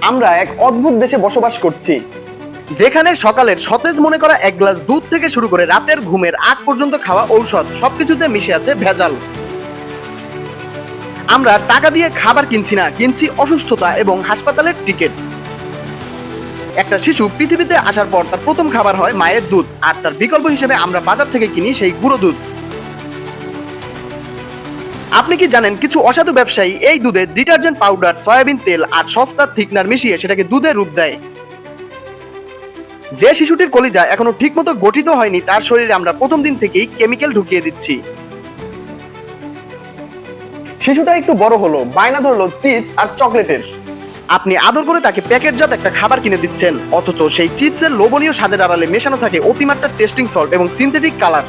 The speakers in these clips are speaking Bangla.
আমরা এক অদ্ভুত দেশে বসবাস করছি, যেখানে সকালের সতেজ মনে করা এক গ্লাস দুধ থেকে শুরু করে রাতের ঘুমের আগ পর্যন্ত খাওয়া ঔষধ সবকিছুতে মিশে আছে ভেজাল। আমরা টাকা দিয়ে খাবার কিনছি না, কিনছি অসুস্থতা এবং হাসপাতালের টিকিট। একটা শিশু পৃথিবীতে আসার পর তার প্রথম খাবার হয় মায়ের দুধ, আর তার বিকল্প হিসেবে আমরা বাজার থেকে কিনি সেই গুঁড়ো দুধ। আপনি কি জানেন কিছু অসাধু ব্যবসায়ী এই দুধে ডিটারজেন্ট পাউডার, সয়াবিন তেল আর সস্তা থিকনার মিশিয়ে সেটাকে দুধের রূপ দেয়। যে শিশুটির কলিজা এখনো ঠিকমতো গঠিত হয়নি তার শরীরে আমরা প্রথম দিন থেকেই কেমিক্যাল ঢুকিয়ে দিচ্ছি। শিশুটা একটু বড় হলো, বায়না ধরলো চিপস আর চকলেটের। আপনি আদর করে তাকে প্যাকেটজাত একটা খাবার কিনে দিচ্ছেন, অথচ সেই চিপসের লোভনীয় স্বাদের আড়ালে মেশানো থাকে অতিমাত্রা টেস্টিং সল্ট এবং সিনথেটিক কালার।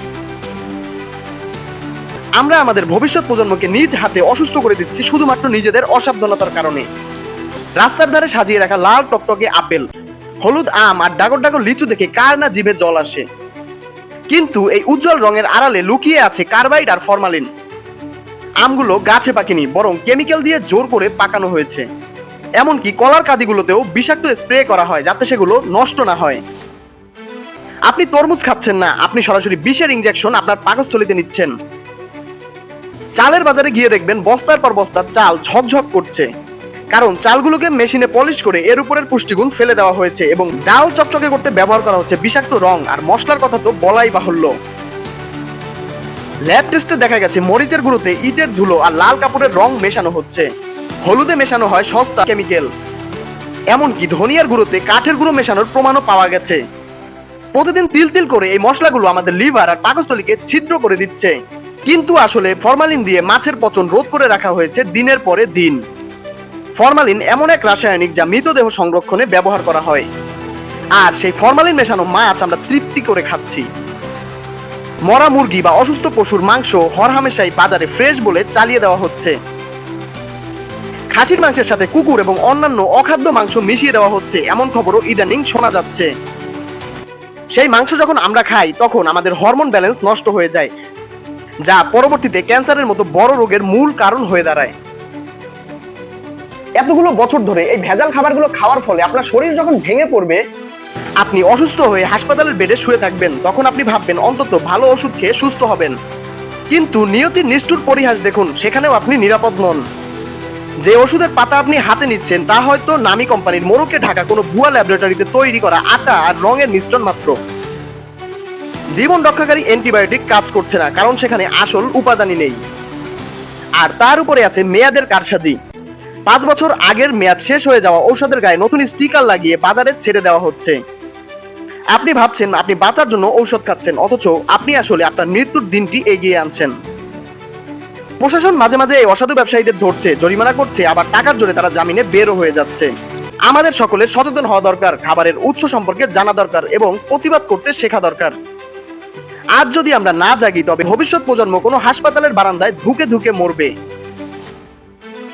আমরা আমাদের ভবিষ্যৎ প্রজন্মকে নিজ হাতে অসুস্থ করে দিচ্ছি শুধুমাত্র নিজেদের অসাবধানতার কারণে। রাস্তার ধারে সাজিয়ে রাখা লাল টকটকে আপেল, হলুদ আম আর ডাগর ডাগর লিচু দেখে কার না জিভে জল আসে, কিন্তু এই উজ্জ্বল রঙের আড়ালে লুকিয়ে আছে কার্বাইড আর ফরমালিন। আমগুলো গাছে পাকেনি, বরং কেমিক্যাল দিয়ে জোর করে পাকানো হয়েছে। এমনকি কলার কাঁদিগুলোতেও বিষাক্ত স্প্রে করা হয় যাতে সেগুলো নষ্ট না হয়। আপনি তরমুজ খাচ্ছেন না, আপনি সরাসরি বিষের ইনজেকশন আপনার পাকস্থলীতে নিচ্ছেন। চালের বাজারে গিয়ে দেখবেন বস্তার পর বস্তা চাল ঝকঝক করছে, কারণ চালগুলোকে মেশিনে পলিশ করে এর উপরের পুষ্টিগুণ ফেলে দেওয়া হয়েছে এবং ডাল চকচকে করতে ব্যবহার করা হচ্ছে বিষাক্ত রং আর মশলার কথা তো বলাই বাহুল্য। ল্যাব টেস্টে দেখা গেছে মরিচের গুঁড়োতে ইটের ধুলো আর লাল কাপড়ের রং মেশানো হচ্ছে, হলুদে মেশানো হয় সস্তা কেমিক্যাল, এমনকি ধনিয়ার গুঁড়োতে কাঠের গুঁড়ো মেশানোর প্রমাণও পাওয়া গেছে। প্রতিদিন তিল তিল করে এই মশলাগুলো আমাদের লিভার আর পাকস্থলীকে ছিদ্র করে দিচ্ছে, কিন্তু আসলে ফরমালিন দিয়ে মাছের পচন রোধ করে রাখা হয়েছে দিনের পরে দিন। ফরমালিন এমন এক রাসায়নিক যা মৃতদেহ সংরক্ষণে ব্যবহার করা হয়, আর সেই ফরমালিন মেশানো মাছ আমরা তৃপ্তি করে খাচ্ছি। মরা মুরগি বা অসুস্থ পশুর মাংস হরহামেশাই বাজারে ফ্রেশ বলে চালিয়ে দেওয়া হচ্ছে। খাসির মাংসের সাথে কুকুর এবং অন্যান্য অখাদ্য মাংস মিশিয়ে দেওয়া হচ্ছে এমন খবরও ইদানিং শোনা যাচ্ছে। সেই মাংস যখন আমরা খাই তখন আমাদের হরমোন ব্যালেন্স নষ্ট হয়ে যায়, যা পরবর্তীতে ক্যান্সারের মতো বড় রোগের মূল কারণ হয়ে দাঁড়ায়। এতগুলো বছর ধরে এই ভেজাল খাবারগুলো খাওয়ার ফলে আপনার শরীর যখন ভেঙে পড়বে, আপনি অসুস্থ হয়ে হাসপাতালের বেডে শুয়ে থাকবেন, তখন আপনি ভাববেন অন্তত ভালো ওষুধ খেয়ে সুস্থ হবেন। কিন্তু নিয়তির নিষ্ঠুর পরিহাস দেখুন, সেখানেও আপনি নিরাপদ নন। যে ওষুধের পাতা আপনি হাতে নিচ্ছেন তা হয়তো নামী কোম্পানির মোড়কে ঢাকা কোনো ভুয়া ল্যাবরেটরিতে তৈরি করা আটা আর রঙের মিশ্রণ মাত্র। জীবন রক্ষাকারী অ্যান্টিবায়োটিক কাজ করছে না, কারণ সেখানে আসল উপাদানই নেই। আর তার উপরে আছে মেয়াদের কারসাজি। 5 বছর আগের মেয়াদ শেষ হয়ে যাওয়া ঔষধের গায়ে নতুন স্টিকার লাগিয়ে বাজারে ছেড়ে দেওয়া হচ্ছে। আপনি ভাবছেন আপনি বাঁচার জন্য ঔষধ খাচ্ছেন, অথচ আপনি আসলে আপনার মৃত্যুর দিনটি এগিয়ে আনছেন। প্রশাসন মাঝে মাঝে এই অসাধু ব্যবসায়ীদের ধরছে, জরিমানা করছে, আবার টাকার জোরে তারা জামিনে বেরও হয়ে যাচ্ছে। আমাদের সকলের সচেতন হওয়া দরকার, খাবারের উৎস সম্পর্কে জানা দরকার এবং প্রতিবাদ করতে শেখা দরকার। আজ যদি আমরা না জাগি তবে ভবিষ্যৎ প্রজন্ম কোনো হাসপাতালের বারান্দায় ধুকে ধুকে মরবে।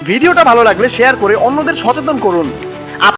ভিডিওটা ভালো লাগলে শেয়ার করে অন্যদের সচেতন করুন।